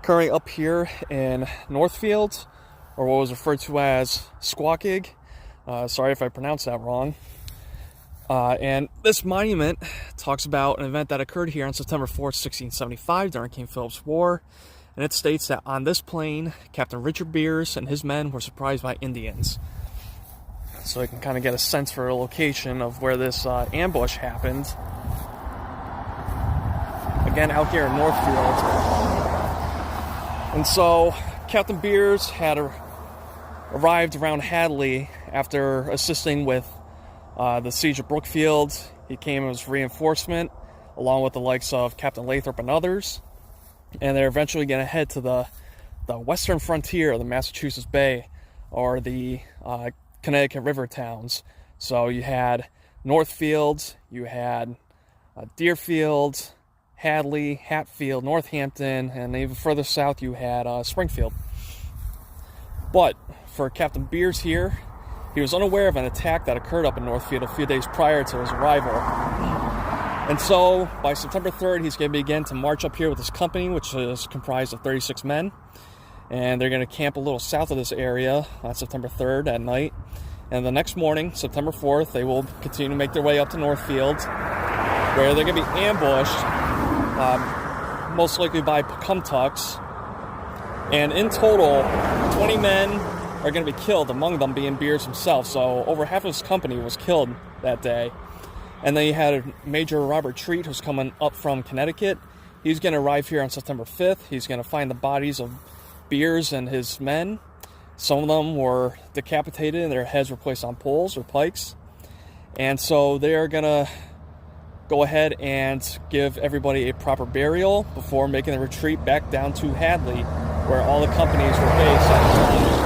Currently up here in Northfield, or what was referred to as Squawkig. Sorry if I pronounced that wrong. And this monument talks about an event that occurred here on September 4th, 1675 during King Philip's War. And it states that on this plain, Captain Richard Beers and his men were surprised by Indians. So you can kind of get a sense for a location of where this ambush happened. Again, out here in Northfield. And so Captain Beers had arrived around Hadley after assisting with the siege of Brookfield. He came as reinforcement, along with the likes of Captain Lathrop and others. And they're eventually going to head to the western frontier of the Massachusetts Bay, or the Connecticut River towns. So you had Northfield, you had Deerfield, Hadley, Hatfield, Northampton, and even further south you had Springfield. But for Captain Beers here, he was unaware of an attack that occurred up in Northfield a few days prior to his arrival. And so, by September 3rd, he's going to begin to march up here with his company, which is comprised of 36 men. And they're going to camp a little south of this area on September 3rd at night. And the next morning, September 4th, they will continue to make their way up to Northfield, where they're going to be ambushed, most likely by Pecumtucks. And in total, 20 men are going to be killed, among them being Beers himself. So over half of his company was killed that day. And then you had Major Robert Treat, who's coming up from Connecticut. He's going to arrive here on September 5th. He's going to find the bodies of Beers and his men. Some of them were decapitated and their heads were placed on poles or pikes. And so they are going to go ahead and give everybody a proper burial before making the retreat back down to Hadley, where all the companies were based at the time.